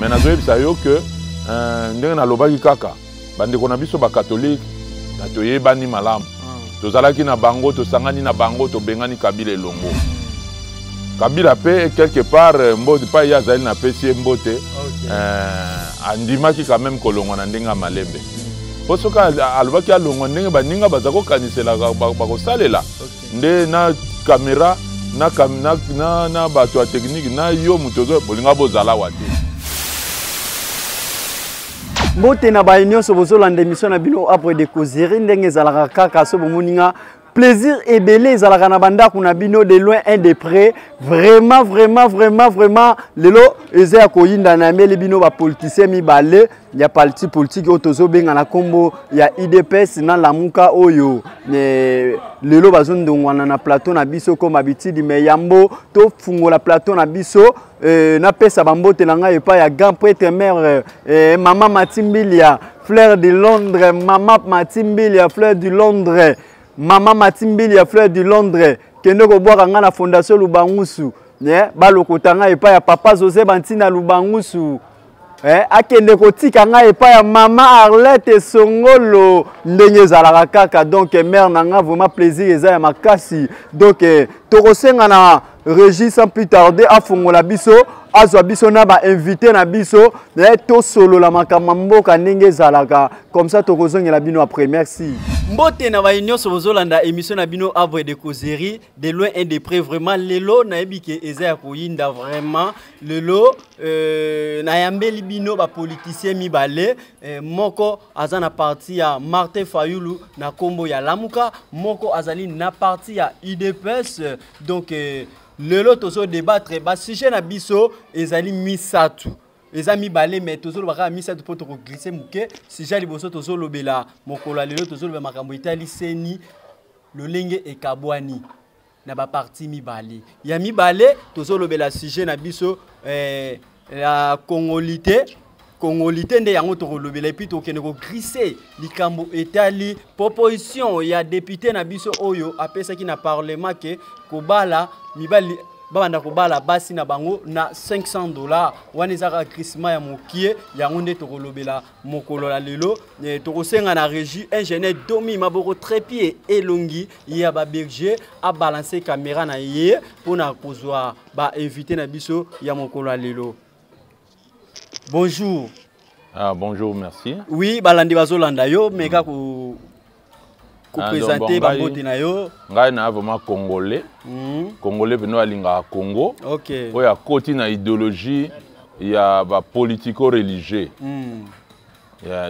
mais nazoyebisa yo que ndenge nalobaki kaka bandeko na biso ba catholique na toyebani malamu tozalaki na bango tosangani na bango tobengani Kabila elongo Kabila pe quelque part mbote pa ya zali na pesi mbote andimaki quand même kolongwa na ndenga malembe posoka alobaki alongwa ndenge baninga bazako kanisela bakosalela nde na caméra na bato ya technique na yo mutozo bolinga bozala wate mbote na ba nyonso bozolanda émission na bino après de causerie ndenge ezalaka kaka so bomoninga plaisir et belé ezalaka na bandako na bino de loin un de près vraiment lelo eza ya koyinda na meli bino ba politicien mibale ya parti politique otozo benga na kombo ya IDPS na lamuka oyo lelo bazondongwana na plateau na biso comme habitude mais yambo to fungola plateau na biso na pesa bambote na ngai epa ya grand prêtre mère maman Matimbilia fleur de Londres maman Matimbilia fleur de Londres Maman Matimbili ya fleur du Londres kende ko boaka nga na fondation Lubangusu balokotanga epa ya papa José Bantina Lubangusu akende kotika nga epa ya mama Arlette Songolo ndenge zalaka kaka donc mère nanga vraiment plaisir eza ya makasi donc tokosenga na Régis sans plus tarder afongola biso azwa biso na ba invité na biso to solo la makambo mboka ndenge zalaka comme ça tokozongela bino après merci mbote na ba nyonso bozolanda émission na bino Havre de causerie de loin et de près vraiment lelo na yebike eza ya koyinda vraiment lelo na yambeli bino ba politicien mibale moko aza na parti ya Martin Fayulu na kombo ya Lamuka moko azali na parti ya IDPS donc lelo tozo débattre ba sujet na biso ezali misatu eza mibale mais tozo lobaka misatu po to glisser muke sujet liboso tozo lobela mokolo lelo tozo lobela makambo itali seni lolenge ekabwani na ba parti mibale ya mibale tozo lobela sujet na biso la Congolité nde yango to lobela et puis to kene ko glisser likambo etali proposition ya député na biso oyo apesa ki na parlement ke kobala mibali babanda kobala basi na bango na $500 wana ezaka glissement ya mokie yango nde to lobela mokolo la lelo to kosenga na régie ingénieur Domi Maboko Trépied elongi ya ba berger a balancer caméra na ye pona kozwa ba invité na biso ya mokolo la lelo. Bonjour. Ah, bonjour, merci. Oui, balandi bazolanda yo, meka ko présenter bambote na yo. Ngai na vraiment congolais. Congolais peno alinga Congo. OK. Oya koti na idéologie ya ba politico religieux.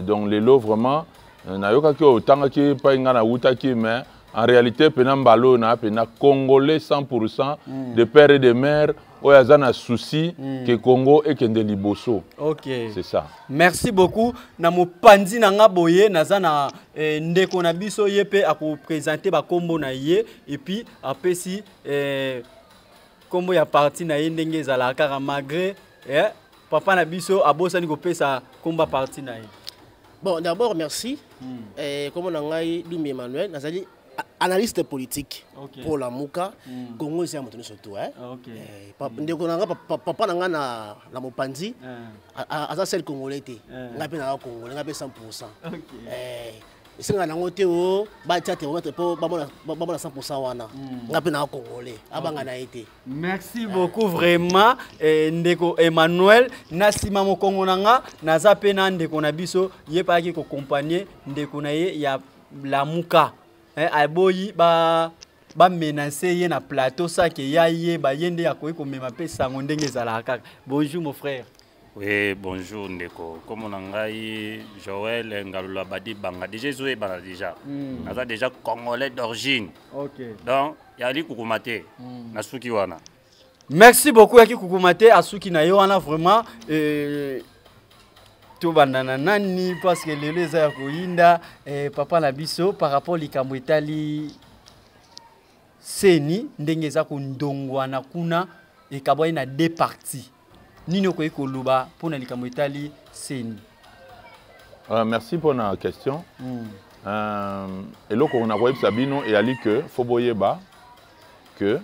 Donc lelo vraiment na yoka ki otanga ki pa inga na utaki mais en réalité pena mbalo na pena congolais 100% de père et de mère. Oya zana souci que Congo et kende liboso. OK. C'est ça. Merci beaucoup. Na mopanzi na nga boye nazana ndeko na biso yepe ako présenter ba kombo na ye et puis apesi kombo ya parti na ye ndenge ezala kaka malgré papa na biso abosani ko pesa komba parti na ye. Bon, d'abord merci. Comme on a dit Doumi Emmanuel, nazali analyste politique pour la Mouka, Congo c'est un peu surtout. Papa n'a na mopanzi, à celle congolais, n'a pas congolais, n'a pas 100%. Si on a un hôtel, bah 100% wana, n'a pas congolais, abangana été. Merci beaucoup vraiment, Ndeko Emmanuel. Nasima mo Congo nanga, naza pena Ndeko nabiso, yé pas qui ko accompagner Ndeko naye ya la Mouka. Aboyi ba menacer ye na plateau ça que ya ye ba yende ya ko mema pesa ngondenge zalaka. Bonjour mon frère. Oui, bonjour Ndeko. Comme on a dit Joël Ngalula Badi Banga déjà joué bana déjà. On a déjà congolais d'origine. OK. Donc yali kukumate na suki wana. Merci beaucoup yaki kukumate asuki na yo wana vraiment bandana nani parce que les za koyinda papa na biso par rapport likambo etali seni ndenge za ko ndongwa na kuna e kabwa na deux parties nino ko ekoluba pona likambo etali seni. Merci pour la question. Et là qu'on a voyé Sabino et Ali que faut boyeba que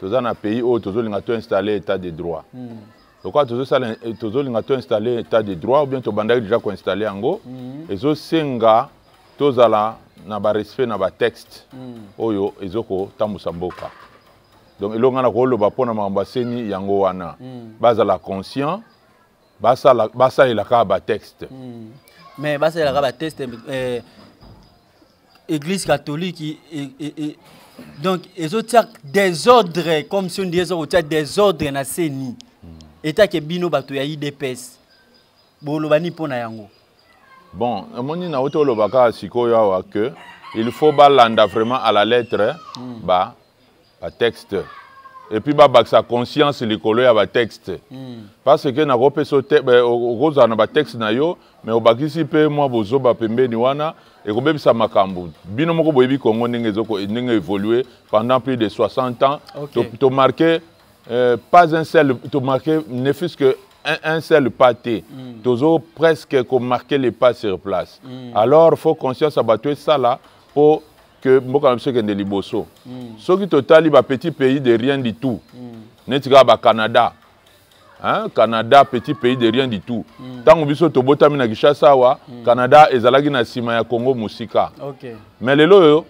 tous un pays où tous les gens installé état de droit. Pourquoi tu as installé état de droit ou bien tu as déjà installé en go et zo senga tozala na ba respect na ba texte oyo ezoko tamusa mboka. Donc elonga na ko loba pona mambaseni yango wana bazala conscient basa ilaka ba texte. Mais basa ilaka ba texte Église catholique donc ils ont des ordres comme si on disait des ordres na seni. État que bino bato ya IDPS bolobani pona yango. Bon, moni na oto lobaka sikoyo awa que il faut balanda vraiment à la lettre ba texte et puis ba sa conscience likolo ya ba texte parce que na rope sote okoza na ba texte na yo mais obakisi pe moi bozo ba pembeni wana et kobebisa makambo bino moko boyebi Congo ndenge évoluer pendant plus de 60 ans to marqué pas un seul, tu marqué ne fût-ce que un seul pâté. Tu as presque marqué les pas sur place. Alors, il faut conscience abattre ça là pour que Mboka Mseke de Liboso. Ce qui total, il petit pays de rien du tout. Netika ba Canada. Hein? Canada, petit pays de rien du tout. Tant que biso tobota mina Kinshasa wa, Canada ezalaki na sima ya Congo musika. Mais les loyo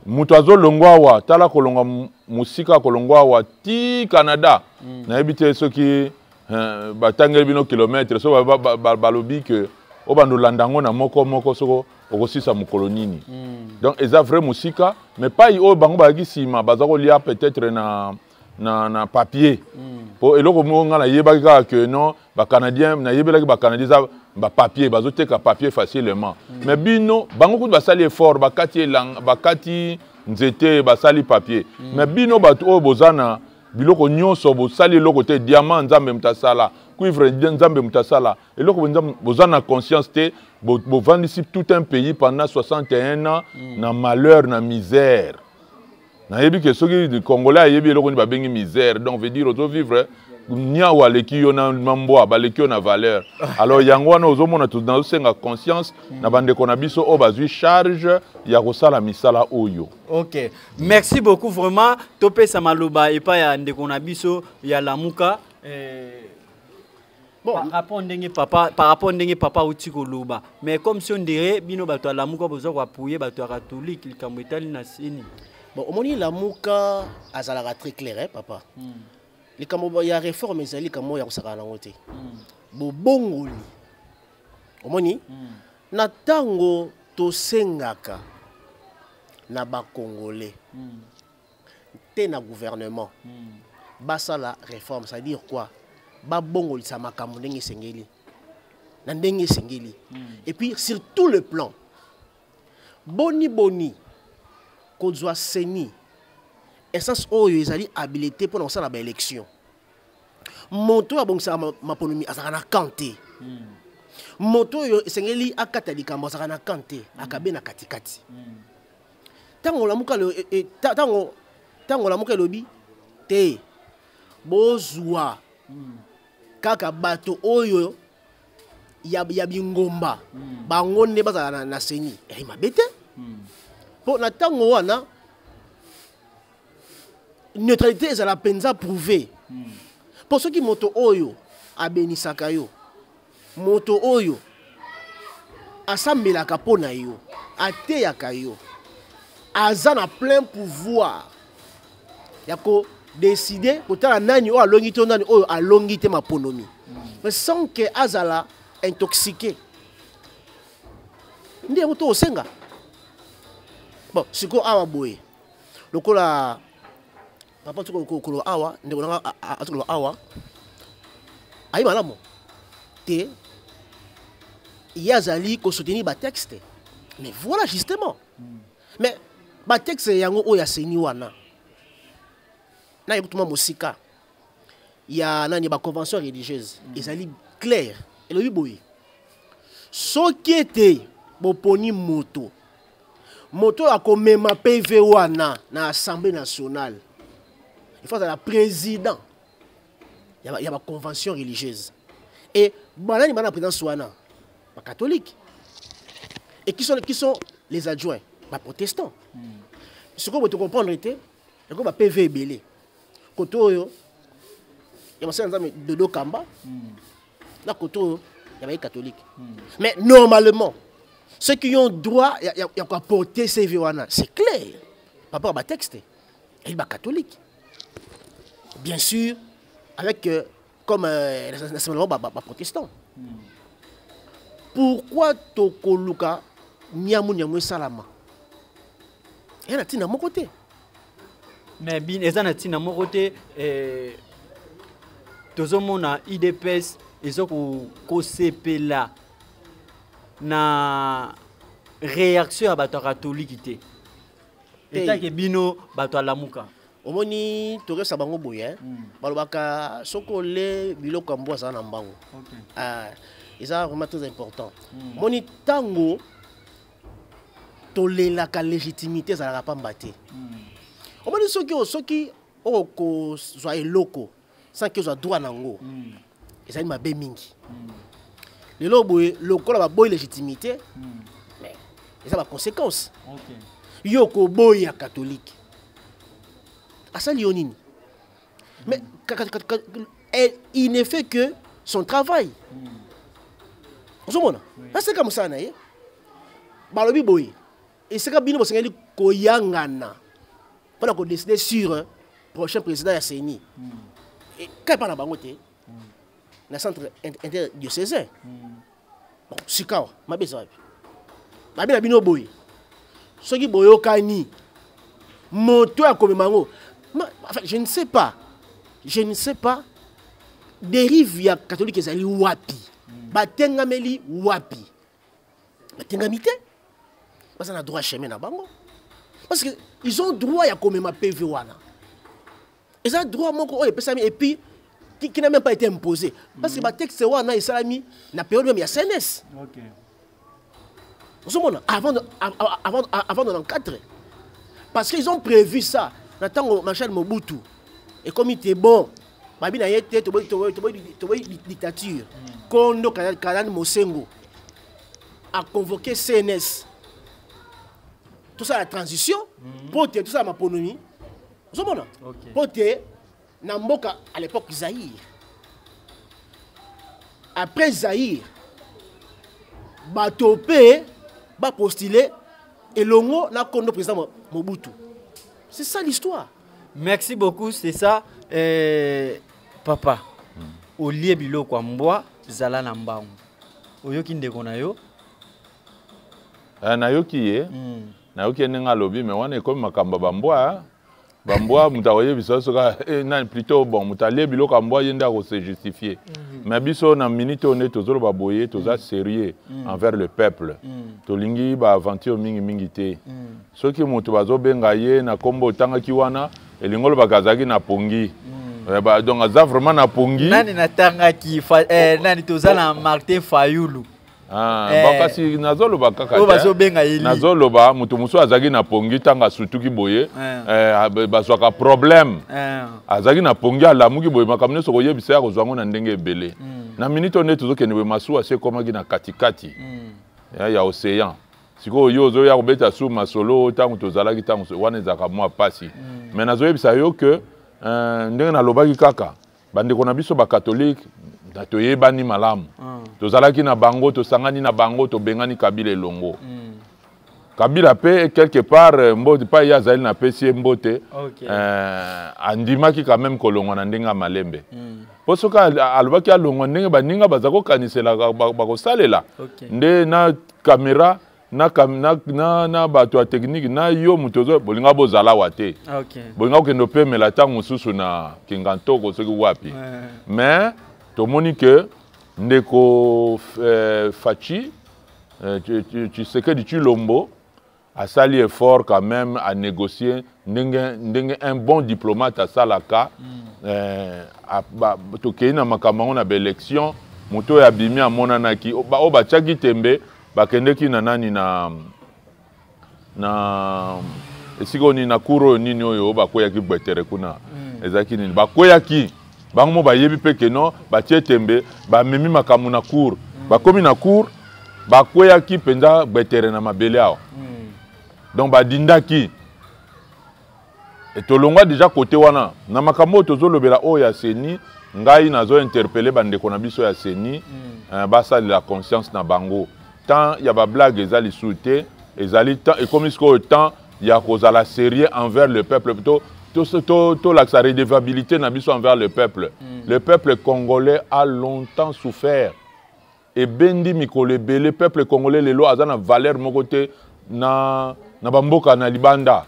Mutazo longwa tala kolongwa musika kolongwa ti Canada na ebité ceux qui batangel bino kilomètres so balobi que obando landango na moko soko okosisa mukolonini. Donc eza vrai musika mais pas o bango ba sima bazako lia peut-être na papier. Pour eloko mo ngala yebaka que non ba canadien na yebelaki ba canadien ba papier bazote ka papier facilement mais bino bango ko basali effort bakati nzete basali papier mais bino bato o bozana biloko nyonso bosali loko te diamant nzambe mutasala cuivre nzambe mutasala eloko bozana conscience te bovandisi tout un pays pendant 61 ans na malheur na misère na yebi que soki de congolais yebi eloko ni ba bengi misère donc veut dire ozo vivre nia wa leki yo na mambo ba leki yo na valeur alors yango wana ozomona tout dans senga conscience na bande kona biso o bazui charge ya kosala misala oyo. OK, merci beaucoup vraiment topé samaloba et pas ya ndeko na biso ya lamuka bon par rapport ndenge papa utiko loba mais comme si on dirait bino bato ya lamuka bozo ko appuyer bato ya catholique likambo etali na sini. Bon omoni lamuka azalaka très clair hein papa. Les il y a réforme mais les kamo ya kusaka na ngote bobongoli omoni na tango to sengaka na ba congolais te na gouvernement basa la réforme ça veut dire quoi ba bongoli sa makambo ndenge sengeli na ndenge sengeli et puis sur tout le plan boni kozwa seni essence oyo ezali habilité pour lancer la élection. Moto a bongisa maponomi azaka na kanté. Moto yo sengeli akata likambo azaka na kanté, akabe na katikati. Tango la muka le tango la muka lobi te bozwa kaka bato oyo ya bingomba bango ne bazala na seni. Mabete. Pour na tango wana neutralité est la penza prouvée. Pour ceux qui moto oyo abenisaka yo moto oyo asambelaka pona yo ateyaka yo aza na plein pouvoir yako décider kotala nani o alongi to nani oyo alongi te maponomi mais sans que azala intoxiqué ndiye moto osenga bon siko awa boye lokola papa tu ko awa ndeko na atiko awa ayi malamo te yazali ko soutenir ba texte mais voilà justement mais ba texte yango o ya seni wana na yekutuma musika ya nani ba convention religieuse ezali clair elobi boye soki ete boponi moto akomema PV wana na Assemblée nationale. Il faut être président. Il y a une convention religieuse. Et banani bana président soana, pas catholique. Et qui sont les adjoints, pas protestants. Ce qu'on peut comprendre était, il y a PV belé. Koto yo y a Dodo Kamba. Là, côté, il y avait catholique. Mais normalement, ceux qui ont droit, il y a quoi porter ces violons. C'est clair. Par rapport à texte. Il est catholique. Bien sûr, avec comme nationalement protestant. Pourquoi Tokoluka Niamou Salama? Il y a un mon côté. Mais bien, il y a un mon côté. Tout le monde a IDPS, ils ont CP là. Na réaction à la catholique. Et tant que bino bato lamuka. Omoni tore sabango boye balobaka sokole biloko mbo za na mbango. Ah, et ça vraiment très important. Moni tango tolela ka légitimité za la pambate. Omoni soki o ko zo eloko sans que zo droit nango. Et ça il m'a bé mingi. Le loboye lokola ba boy légitimité. Mais et ça va conséquence. Yoko boy ya catholique. À ça, Léonine. Mais il ne fait que son travail. Vous comprenez? C'est comme ça. Balobi boy. Et c'est comme ça que Koyangana. Pendant qu'on décide sur le prochain président de la CENI. Et quand il parle de Bangote, le centre interdiocésain. Bon, c'est quoi? Ma belle soeur. Ma belle abino boy. Ce qui boyo kani. Moto a comme mango. Enfin, je ne sais pas. Je ne sais pas. Dérive ya catholique ezali wapi. Batengameli wapi. Batengamité. Parce qu'on a droit à chemin na bango. Parce qu'ils ont droit à comme ma PV wana. Ils ont droit moko et puis qui n'a même pas été imposé. Parce que le texte wana isalami na période même ya CNS. OK. Avant de l'encadrer. Parce qu'ils ont prévu ça. Nathango Marshal Mobutu. Et comme il était bon, Babi na yete dictature. Kondo Kanan Mosengo a convoqué CNS. Tout ça la transition. Pour tout ça ma ponomie. Vous comprenez? Pour Namboka à l'époque Zaïre. Après Zaïre, Batopé va postuler et l'ongo n'a Kondo président Mobutu. C'est ça l'histoire. Merci beaucoup, c'est ça. Papa, au lieu bilo kwa mbwa, zala na mbangu. Oyoki ndeko na yo? Nayoki ye. Nayoki nenga lobi, mais wana comme makamba bambwa. Bambwa mutawaye biso soka plutôt bon mutalie bilo kwa mbwa yenda ko se justifier. Mais biso na minute on est tozolo baboye, toza sérieux envers le peuple. Tolingi ba aventure mingi te. Soki mutu bazo benga ye na kombo tanga kiwana elingolo bakazaki na pongi. Donc aza vraiment na pongi. Nani na tanga ki nani toza na Martin Fayulu. Bakasi nazolo bakaka. O bazo benga ili. Nazolo ba mutu musu azaki na pongi tanga sutuki boye. Bazwaka problème. Azaki na pongi alamuki boye makamne soko yebisa ko zwango na ndenge ebele. Na minute on est tozo kenwe masu ase komaki na katikati. Ya océan. Siko yozo ya kobeta su masolo tangu tozalaki tangu wana ezaka mwa pasi. Mais nazo yebisa yo que ndenge na lobaki kaka bandeko na biso ba catholique na toyebani malamu. Tozalaki na bango tosangani na bango tobengani Kabila elongo. Kabila pe quelque part mbote pa ya zali na pesi mbote. Andimaki quand même kolongo na ndenga malembe. Posoka alobaki alongo ndenge baninga bazako kanisela bako salela. Nde na caméra na bato ya technique na yo mutozo bolinga bozala wate. Bolinga kendo pe melata mususu na kingantoko soki wapi. Mais tomoni que ndeko Fachi tu sais que du Lombo a sali effort quand même à négocier un bon diplomate à Salaka tokei na makambo na élection moto ya bimi a monanaki o ba tchaki tembe bakendeki na nani na esikoni na kuro nini oyo bakoyaki betere kuna ezaki nini bakoyaki bango bayebi pe ke non batie tembe ba memi makamu na cour bakomi na cour bakoyaki penza betere na mabele awo donc badindaki et tolongwa déjà côté wana na makambo tozolobela o ya seni ngai nazo interpeller bandeko na biso ya seni basa la conscience na bango tant ya ba blague ezali souté ezali tant et comme ce temps ya kozala sérieux envers le peuple plutôt tout la redevabilité na biso envers le peuple. Le peuple congolais a longtemps souffert et bendi mikolo ebele peuple congolais lelo azana valeur mokote na bamboka na libanda.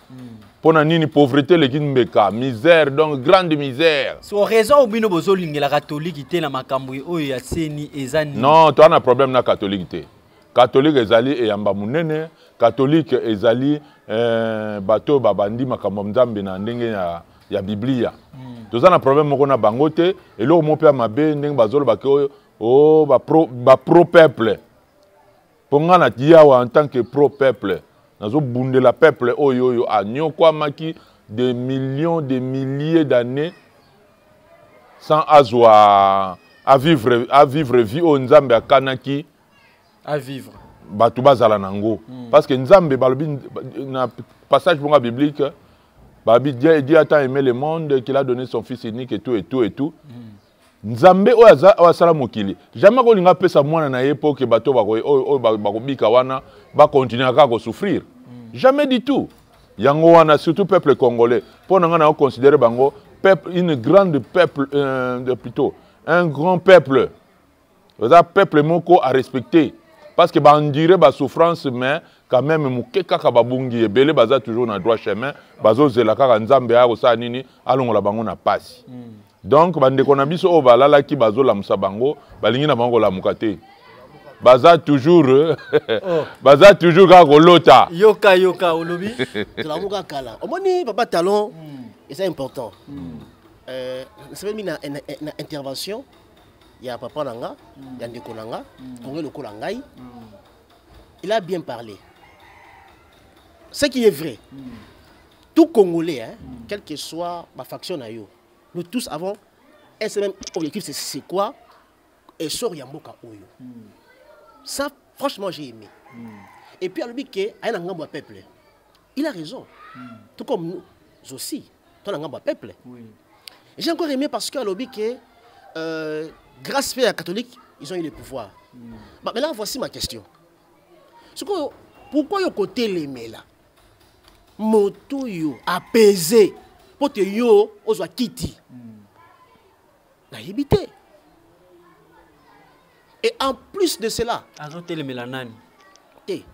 Pona nini pauvreté le kinbeka misère donc grande misère. So raison ou bino bozolingi la catholique té na makambo oyo ya seni ezani. Non, tu as un problème na catholique té. Catholique ezali e yamba munene, catholique ezali bato babandi makambo nzambe na ndenge ya Biblia. Tu as un problème moko na bango té et lo mo pe mabe ndenge bazolo ba ke o ba pro peuple. Ponga na diawa en tant que pro peuple. Nazo bunde la peuple oyo a nyokwa maki des millions de milliers d'années sans azwa à vivre vie au nzambe akanaki à vivre batu bazala nango parce que nzambe balobi na passage bonga biblique Dieu a tant aimé le monde qu'il a donné son fils unique et tout nzambe oyo asala mokili jamais kolinga pesa mwana na ye po ke bato bakobika wana ba continuer kaka souffrir jamais du tout yango wana surtout peuple congolais pour nga na considérer bango peuple une grande peuple plutôt un grand peuple un peuple moko à respecter parce que ba ndire ba souffrance mais quand même muke kaka babungi ebele baza toujours na droit chemin bazo zela kaka nzambe ya ko sa nini alongola bango na pasi. Donc bandeko na biso o balala ki bazo la musabango balingi na bango la mukate baza toujours baza toujours ka kolota yoka olobi la muka kala omoni papa talon et c'est important c'est même une intervention il y a papa nanga ya ndeko nanga konge lokola ngai il a bien parlé ce qui est vrai tout Congolais hein, quelle que soit ma faction na yo nous tous avons un seul même objectif, c'est quoi? Et sort Yamboka Oyo. Ça, franchement, j'ai aimé. Et puis, à l'objet qu'il y a un peuple. Il a raison. Tout comme nous aussi. Toi, un peuple. J'ai encore aimé parce qu'à l'objet que, grâce à la catholique, ils ont eu le pouvoir. Maintenant, voici ma question. Pourquoi yo côté les là? Moto yo apaisé. Pour te yo ozo kiti. Na yibité. Et en plus de cela, azote le melanani. Té.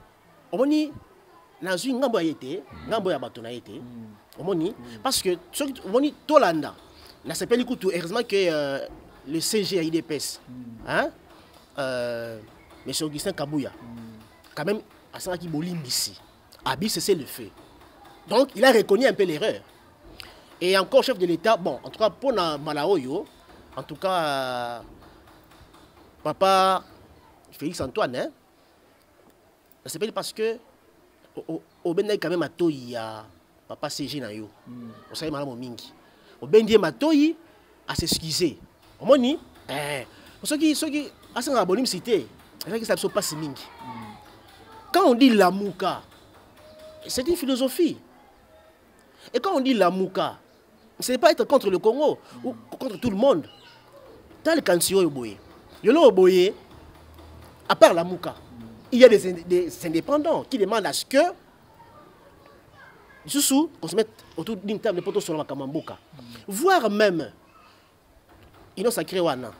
Omoni nazu ngambo ayete, ngambo ya bato na yete. Omoni parce que omoni Tolanda. Na s'appelle écoute heureusement que le CG a IDPS. Hein? Monsieur Augustin Kabouya. Quand même à ça qui boline ici. Abi c'est le fait. Donc il a reconnu un peu l'erreur. Et encore chef de l'État, bon, en tout cas pour Malaoyo, en tout cas, papa Félix Antoine, hein, c'est pas parce que au Bendé quand même Matoyi à papa CG na yo. On sait madame Mingi. Au Bendé Matoyi à s'excuser. Au moni, ceux qui à ce abonné cité, avec ça pas si Mingi. Quand on dit la mouka, c'est une philosophie. Et quand on dit la mouka, ce n'est pas être contre le Congo ou contre tout le monde. Dans le Kansio Oboye, Oboye, à part la Mouka, il y a des indépendants qui demandent à ce que Soussou, qu'on se mette autour d'une table de poteau sur la Makamamboka. Voire même, ils ont sacré Wana,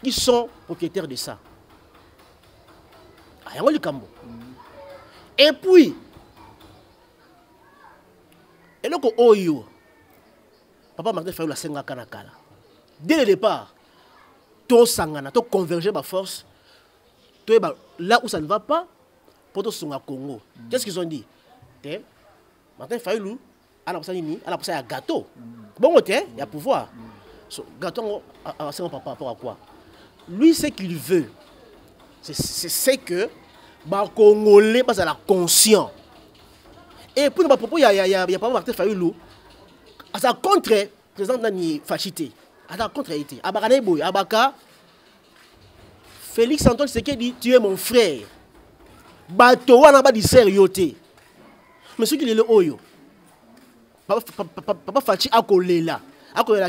qui sont propriétaires de ça. Et puis, et donc, Oyo, papa Martin Fayou la senga kanakala. Dès le départ, tout sangana, tout converger ma force, là où ça ne va pas, pour tout songa Congo. Qu'est-ce qu'ils ont dit? Martin Fayou, à la passé à gâteau. Bon, il y a pouvoir. Gâteau, c'est par rapport à quoi? Lui, ce qu'il veut, c'est que les Congolais passent à la conscience. Et pour il y a pas Martin Fayulu, à sa contre président Nani Fachité, à sa contre été, à Baraneboy, à Baka, Félix Antoine Sekedi, tu es mon frère. Bato wana ba di sérieusité. Mais ce qu'il est le oyo. Papa Fachi akolela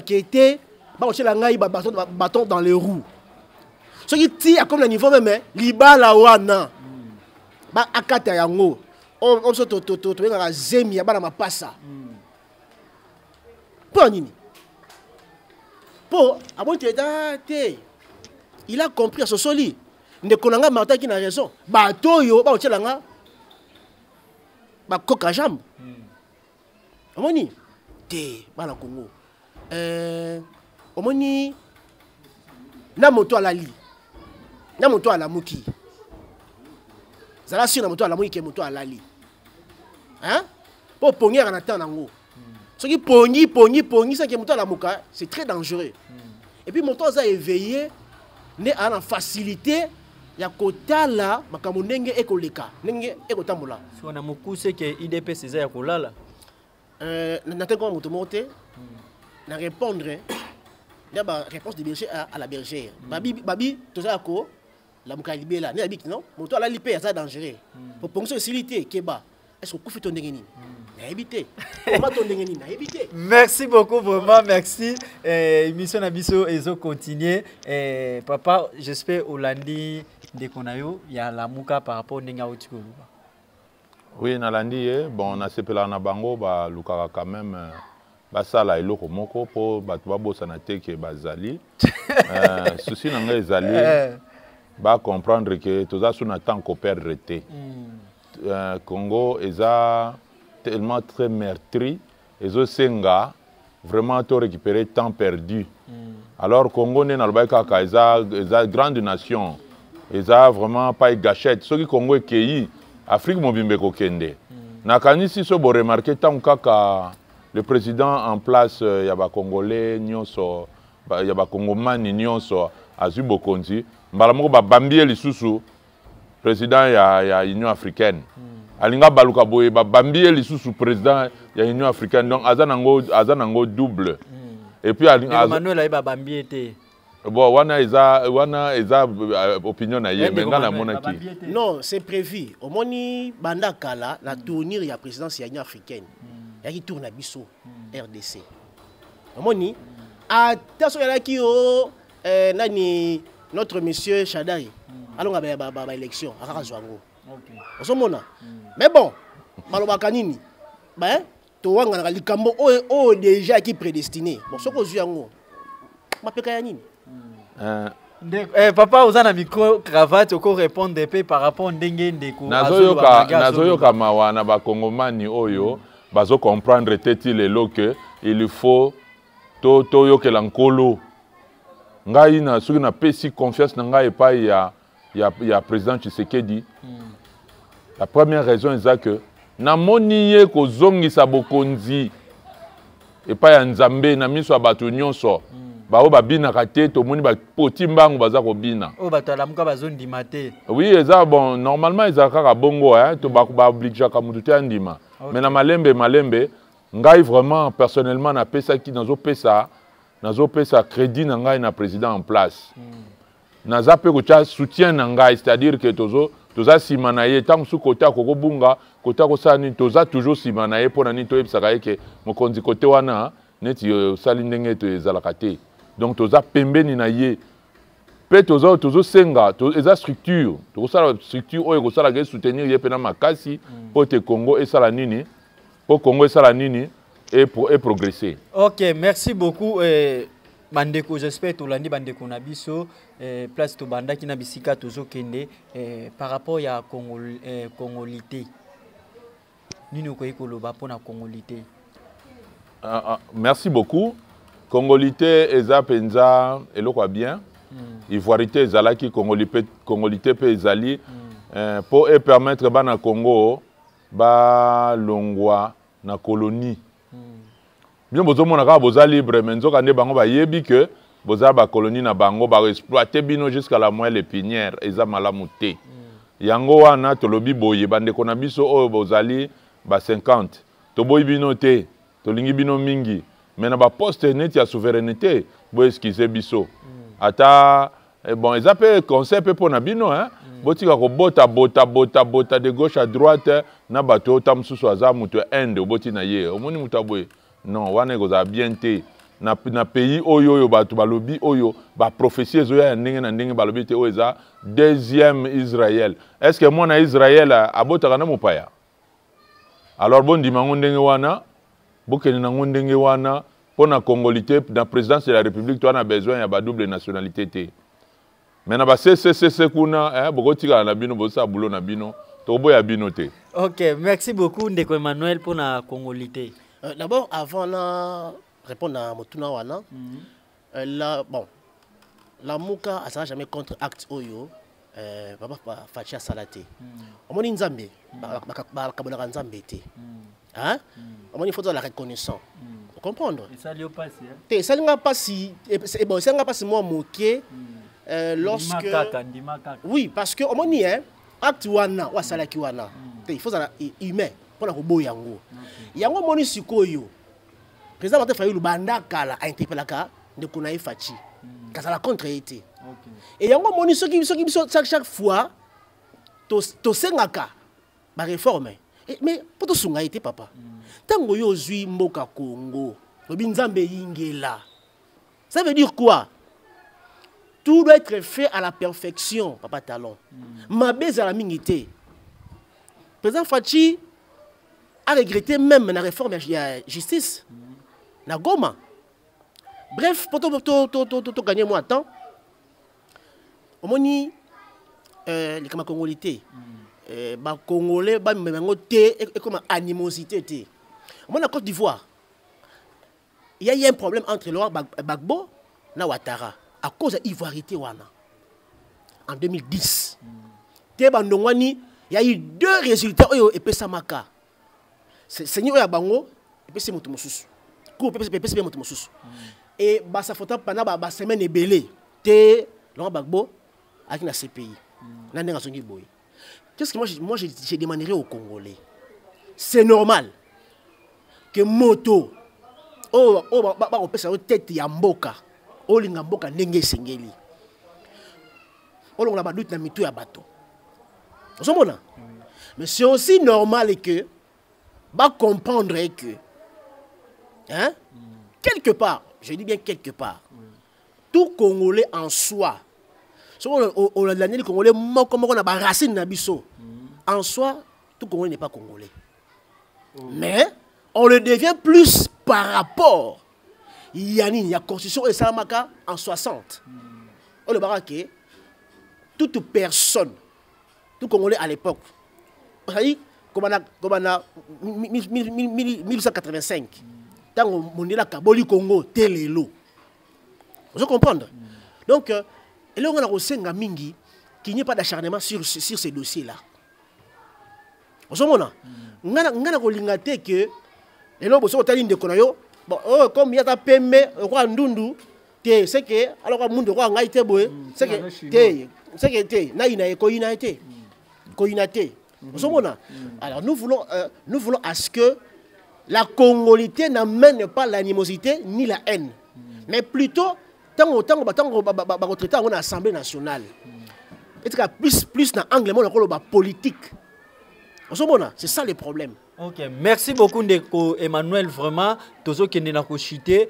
qui était baotie la ngai bâton dans les roues. Ce qui tire comme le niveau même, libala wana. Ba akata yango. On se to na zemi ya bana mapasa. Pour nini? Pour abon te il a compris à ce soli. Ne konanga Martin qui n'a raison. Ba toyo ba otie la nga. Ba koka jambe. Omoni te bana Congo. Omoni na moto alali. Na moto alamuki. Zala si na moto alamuki ke moto alali. Hein? Pour pogner en attendant nango. Ce qui pogni ça que moto alamuka, c'est très dangereux. Et puis moto a éveillé né à la facilité ya kotala makambo ndenge ekoleka, ndenge ekotambola. So na mokuse ke IDP c'est ya kolala. N'attends comment moto monter. Na répondre la réponse du berger à la bergère. Babi, tout ça, la mouka libéla, n'est habite non? Moto à la lipé, ça dangereux. Pour poncer facilité, Keba. Est-ce que vous faites ton dégaini? N'habitez. Comment ton dégaini? N'habitez. Merci beaucoup, vraiment, merci. Émission Nabiso, et zo continuer. Papa, j'espère au lundi de Konayo, il y a la mouka par rapport au Nenga Otiko. Oui, Nalandi, bon, on a sepelé en Abango, bah, Lukara quand même. Basala eloko moko po bato babosana te ke bazali souci nanga ezali ba comprendre que toza suna temps ko perdre te Congo eza tellement très meurtri ezo senga vraiment to récupérer temps perdu alors Congo ne nalba kaka eza grande nation eza vraiment pas gâchette soki Congo ekei Afrique mobimbe ko kende nakanisi so bo remarquer tant kaka le président en place, il y a des Congolais, il y a des Congomani, il y a des Bokonzi. Mbalamoko bambié les sous président il y a l'Union africaine. Alinga baluka boye bambié les sous président il y a l'Union africaine. Donc azanango double. Et puis Manuel a bambié té. Bon, wana eza opinion na ye mais ngana monaki. Non, c'est prévu. Au moni banda kala la tournure ya présidence ya l'Union africaine. Il y a qui tourne à Bissau, RDC. Moni, attention, il y a qui nani notre monsieur Chadai. Allons à la élection, à Razouango. Mais bon, Malobakanini, ben, tu vois, on a likambo déjà qui prédestiné. Bon, ce que je dis, ma pékayanine. Papa, vous avez un micro cravate, vous répondre par rapport à Ndenge Ndeko. Nazoyoka mawana ba Kongomani oyo. Bazo comprendre teti lelo que il faut to yoke lankolo ngai na soki na pesi confiance na ngai pa ya président Tshisekedi. La première raison est que na moni ye ko zongisa bokonzi et pa ya nzambe na miso bato nyonso ba o babina kate to moni ba poti mbangu baza ko bina o bato la muka bazon dimate. Oui, eza bon normalement eza kaka bongo to ba oblige ka mutu te andima. Okay. Mais na malembe ngai vraiment personnellement na pesa ki nazo pesa crédit na ngai na président en place. Naza pe ko cha soutien na ngai, c'est-à-dire que toza simanaye tant sous côté ko bunga côté ko sani toza toujours simanaye pona ni to ebsaka ke mokonzi côté wana neti sali ndenge to ezalakate. Donc toza pembeni na ye. Pe tozo senga eza structure oyo ko sala ke soutenir ye pena makasi pour te Congo et sala nini pour Congo et sala nini et progresser. OK, merci beaucoup bandeko, j'espère to landi bandeko na biso place to banda ki na bisika tozo kende par rapport ya congolité. Nini ko ekoloba pona congolité. Merci beaucoup. Congolité eza penza eloko bien. Ivoirité ezalaki congolité pe ezali pour permettre bana Congo ba longwa na colonie. Bien bozo monaka boza libre mais nzoka nde bango ba yebi que boza ba colonie na bango ba exploiter bino jusqu'à la moelle épinière eza malamu te. Yango wana tolobi boye bande kona biso o bozali ba 50. To boy bino te, to lingi bino mingi. Mais na ba poste net ya souveraineté bo esquiser biso. Ata bon ils appellent concept pour na bino hein botika ko bota de gauche à droite na bato tam susu aza muto ende boti na ye omoni muto boye non wana goza bien te na pays oyo bato balobi oyo ba prophétie ezoya ndenge na ndenge balobi te oyo eza deuxième Israël. Est-ce que moi na Israël abotaka na mopaya? Alors bon dimango ndenge wana bokene nango ndenge wana pona congolité na présidence de la République toi na besoin ya ba double nationalité te. Mais na ba CCC kuna bokotika na bino bosa boulot na bino to boya bino te. OK, merci beaucoup Ndeko Emmanuel pour la congolité. D'abord avant de répondre à Motuna wana bon la muka ça jamais contre acte oyo papa Fatia Salate. Omoni Nzambe ba kabona Nzambe te. Hein? Omoni faut la reconnaissance. Vous comprendre? Et ça lui passe hein. Te ça n'a pas si et bon ça n'a pas si moi moqué lorsque oui parce que omoni hein acte wana wa salaki wana te il faut ça humain pour la kobo yango. Yango moni sikoyo. Président Martin Fayulu banda kala a interpellaka Ndeko na Fachi. Kazala contre été. Et yango moni soki chaque fois to sengaka ba réforme. Mais pour to sunga été papa. Tango yo zui mboka Congo, lobi Nzambe yingela. Ça veut dire quoi? Tout doit être fait à la perfection, papa Talon. Ma base à la mingité. Président Fachi a regretté même la réforme de la justice. Na Goma. Bref, pour tout gagner moins de temps, on dit les Congolais, les Congolais, et comme animosité. On a Côte d'Ivoire. Il y a un problème entre Laurent Gbagbo et Ouattara à cause de l'ivoirité en 2010. Il y a eu 2 résultats et puis Samaka. Seigneur Yabango et puis c'est Motomosus. Et ça faut pendant la semaine belé te Laurent Gbagbo avec la CPI. Qu'est-ce que moi j'ai demandé aux Congolais? C'est normal que moto on peut savoir tête ya mboka olinga mboka ndenge sengeli olonga ba doute na mitu ya bato. Mais c'est aussi normal que va comprendre que hein, quelque part, je dis bien quelque part, tout Congolais en soi, on a l'année Congolais comme on a ba racine na biso. En soi, tout Congolais n'est pas Congolais. Mais on le devient plus par rapport. Il y a une constitution et Salamaka en 60. On le verra que toute personne, tout Congolais à l'époque, comme on a 1885, tant on est là, Kaboli Congo, Télélo. Vous comprenez? Donc, et là on a aussi un mingi qu'il n'y ait pas d'acharnement sur ces dossiers-là. Vous comprenez? On a que et là, vous avez dit que bon, comme il y a un PME, roi Ndundu, c'est que alors le monde roi Ngaïté boy, c'est que naïna et koïnaité, koïnaté. Vous comprenez? Alors nous voulons à ce que la congolité n'amène pas l'animosité ni la haine, mais plutôt tant retraité en Assemblée nationale. Et plus dans l'angle politique. C'est ça le problème. Ok, merci beaucoup Ndeko Emmanuel, vraiment. Tozo kende na kochite.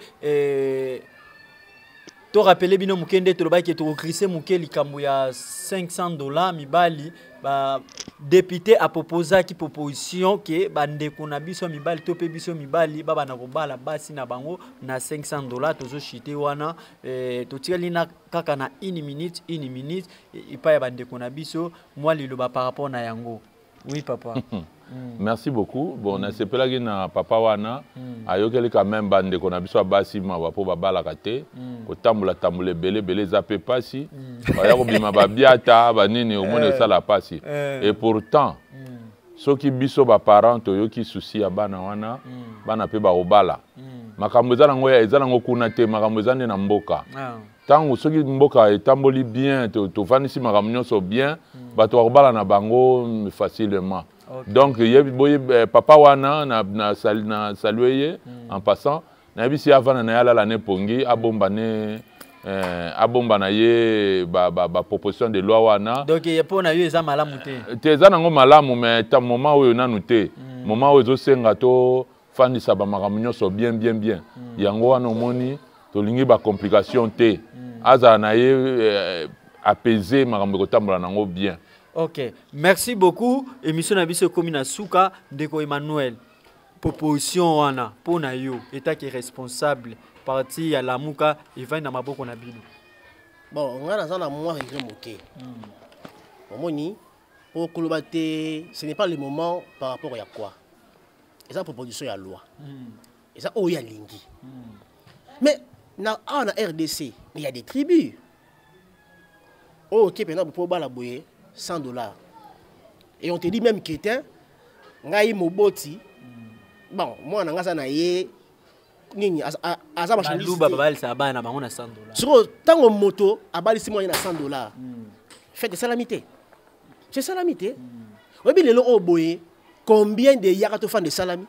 To rappelé bino mukende to ba ki to krissé mukeli kambo ya $500 mibali ba député a proposé qui proposition que ba ndeko na biso mibali to pe biso mibali ba na kobala basi na bango na $500 tozo chite wana to tieli na kaka na 1 minute et pa ya ba ndeko na biso moi liloba par rapport na yango. Oui papa. Merci beaucoup. Bon, on a ce pelagi na papa wana ayokeli quand même bande ko na biso basi ma ba po ba bala kate ko tambula belé zape pasi ba ya ko bima ba biata ba nini au monde ça la pasi et pourtant ceux qui biso ba parents to yoki souci ya bana wana bana pe ba obala makambo za ngo ya ezala ngo kuna te makambo za na mboka tango ceux qui mboka etamboli bien to vanisi makambo nyonso bien ba to obala na bango facilement. Okay. Donc, papa wana na salué en passant. Na bisi avant na yala l'année pongi abombane ye ba proposition de loi wana. Donc il y a pas na yo eza malamu te. Te eza nango malamu mais ta moment où na nuté. Moment où zo senga to afandisa bamakambo nyonso bien yango wana omoni tolingi bacomplication te azala na ye apaiser makambo ekotambola nango bien. Ok, merci beaucoup. Émission na biso ekomi na suka ndeko Emmanuel. Proposition wana pona yo état qui est responsable parti ya lamuka evani na maboko na bino. Bon, on a dans un mois regret moqué. Omoni pour kolobaté, ce n'est pas le moment par rapport à quoi. Et ça proposition ya loi. Et ça oya lingi. Mais na RDC, il y a des tribus. Oh, OK, maintenant pour bala boye $100. Et on te dit même que t'es ngai moboti. Bon, moi na ngasa na ye nini aza marchandise. Luba babali sa ba na bango na $100. Sur tango moto abali si moi na $100. Faites de salamité. C'est salamité. Oui, bien le boye combien de yakato fan de salami?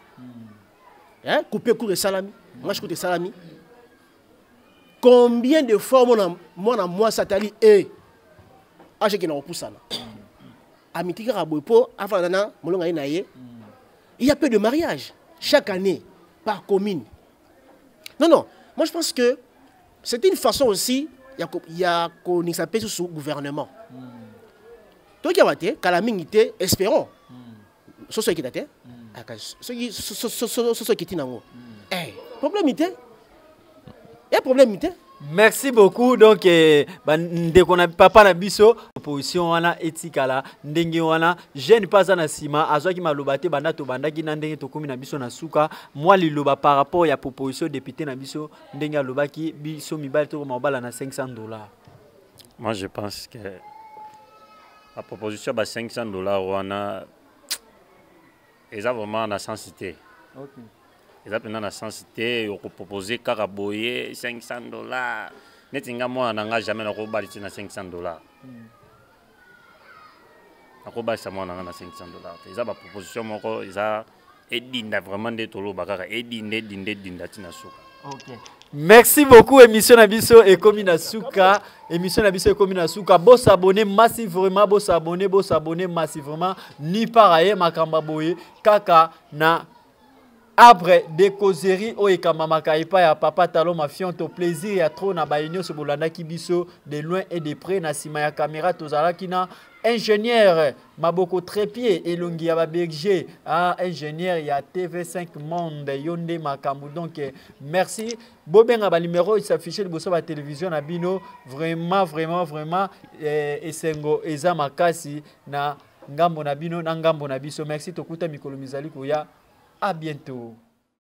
Hein, couper court de salami. Moi je coûte salami. Combien de fois moi satali et âge qui n'a pas poussé là. Amitié Rabopo avant nana molonga naye. Il y a peu de mariages chaque année par commune. Non, moi je pense que c'est une façon aussi il y a qu'on s'appelle sous gouvernement. Donc il y a été calamité espérons. Ce qui était ce qui tinango. Problème était. Il y a problème était. Merci beaucoup. Donc, dès qu'on a papa na biso, opposition wana etikala, ndenge wana, jeune pas na sima, azwa ki malobate banda to banda ki na ndenge to komi na biso na suka, moi liloba par rapport ya proposition député na biso, ndenge alobaki biso mibali to mabala na $500. Moi je pense que la proposition ba $500 wana est vraiment na sensité. OK. Ils ont la sensité de proposer Karaboye $500. Netinga moi n'anga jamais na koba na $500. Na koba ça moi n'anga na $500. Ils ont la proposition moko ils a edinda vraiment de tolo bakaka edinda tina suka. OK. Merci beaucoup émission na biso et comme na suka émission na biso et comme na suka bo s'abonner massivement bo s'abonner massivement ni pareil makamba boye kaka na après des causeries o ekamamaka epa ya papa talo mafion to plaisir ya trop na bainyo so bolanda kibiso de loin et de près na sima ya caméra tozala kina ingénieur maboko trépied elongi ya berger ingénieur ya TV5 Monde yonde makambu donc merci bobenga ba numéro il s'affiche liboso ba télévision na bino vraiment esengo eza makasi na ngambo na bino na ngambo na biso merci tokuta mikolo mizali koya. À bientôt.